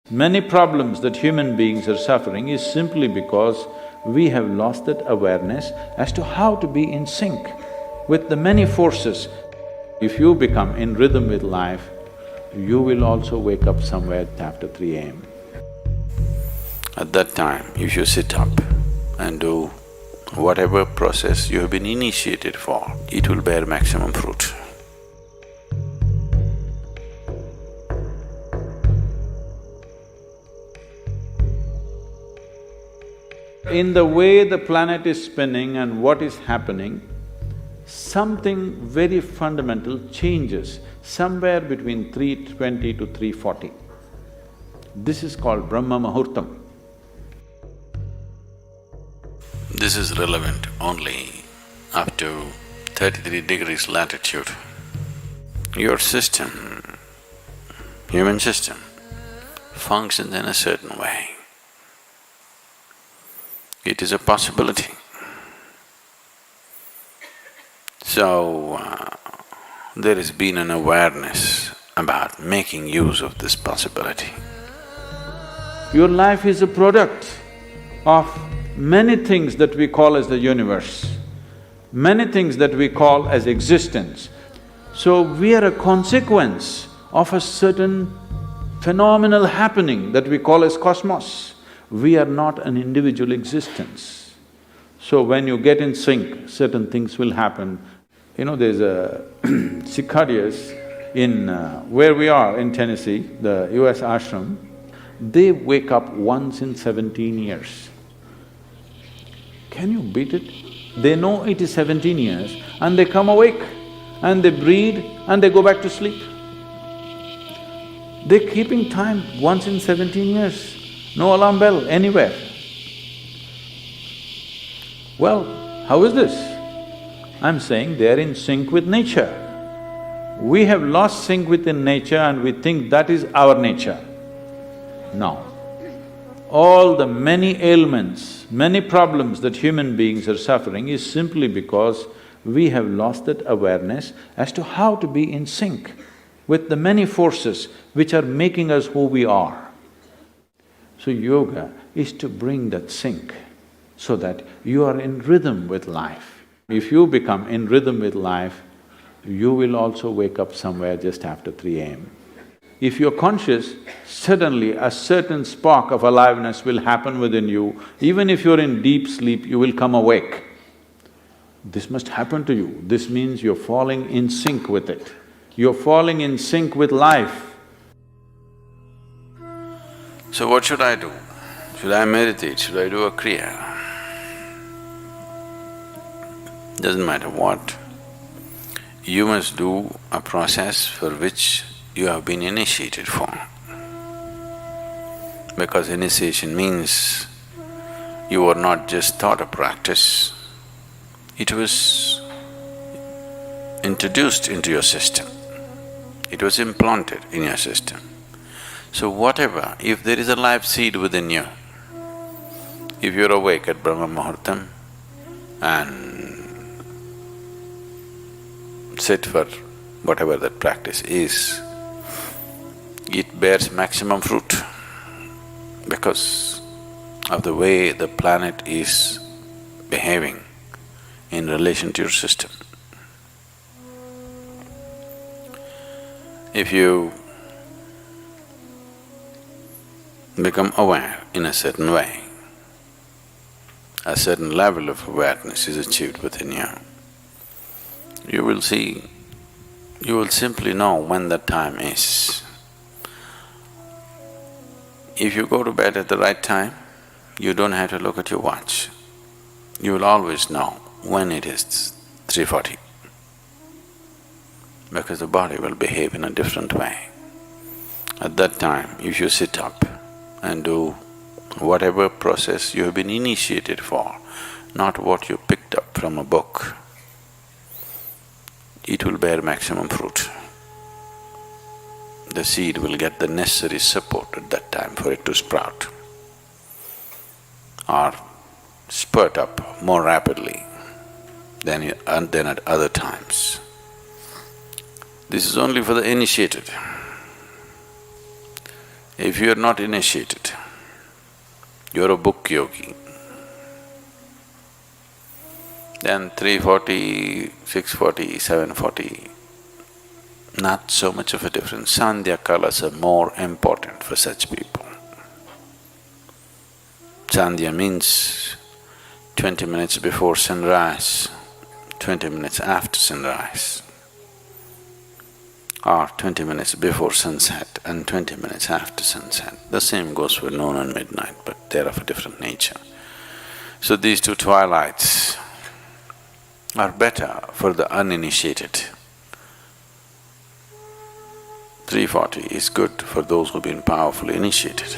Many problems that human beings are suffering is simply because we have lost that awareness as to how to be in sync with the many forces. If you become in rhythm with life, you will also wake up somewhere after 3 a.m. At that time, if you sit up and do whatever process you have been initiated for, it will bear maximum fruit. In the way the planet is spinning and what is happening, something very fundamental changes somewhere between 3:20 to 3:40. This is called Brahma Muhurtam. This is relevant only up to 33 degrees latitude. Your system, human system, functions in a certain way. It is a possibility. So, there has been an awareness about making use of this possibility. Your life is a product of many things that we call as the universe, many things that we call as existence. So we are a consequence of a certain phenomenal happening that we call as cosmos. We are not an individual existence. So when you get in sync, certain things will happen. You know, there's a cicadas in where we are in Tennessee, the US ashram, they wake up once in 17 years. Can you beat it? They know it is 17 years and they come awake and they breed and they go back to sleep. They're keeping time once in 17 years, no alarm bell anywhere. Well, how is this? I'm saying they're in sync with nature. We have lost sync within nature and we think that is our nature. No. All the many ailments, many problems that human beings are suffering is simply because we have lost that awareness as to how to be in sync with the many forces which are making us who we are. So yoga is to bring that sync so that you are in rhythm with life. If you become in rhythm with life, you will also wake up somewhere just after 3 a.m. If you're conscious, suddenly a certain spark of aliveness will happen within you. Even if you're in deep sleep, you will come awake. This must happen to you. This means you're falling in sync with it. You're falling in sync with life. So what should I do? Should I meditate? Should I do a kriya? Doesn't matter what. You must do a process for which you have been initiated for. Because initiation means you were not just taught a practice, it was introduced into your system, it was implanted in your system. So whatever, if there is a life seed within you, if you're awake at Brahma Muhurtam and sit for whatever that practice is, it bears maximum fruit because of the way the planet is behaving in relation to your system. If you become aware in a certain way, a certain level of awareness is achieved within you, you will see, you will simply know when the time is. If you go to bed at the right time, you don't have to look at your watch. You will always know when it is 3:40, because the body will behave in a different way. At that time, if you sit up and do whatever process you have been initiated for, not what you picked up from a book, it will bear maximum fruit. The seed will get the necessary support at that time for it to sprout or spurt up more rapidly than at other times. This is only for the initiated. If you are not initiated, you're a book yogi, then 340, 640, 740, not so much of a difference. Sandhya kalas are more important for such people. Sandhya means 20 minutes before sunrise, 20 minutes after sunrise, or 20 minutes before sunset and 20 minutes after sunset. The same goes for noon and midnight, but they're of a different nature. So these two twilights are better for the uninitiated. 340 is good for those who've been powerfully initiated.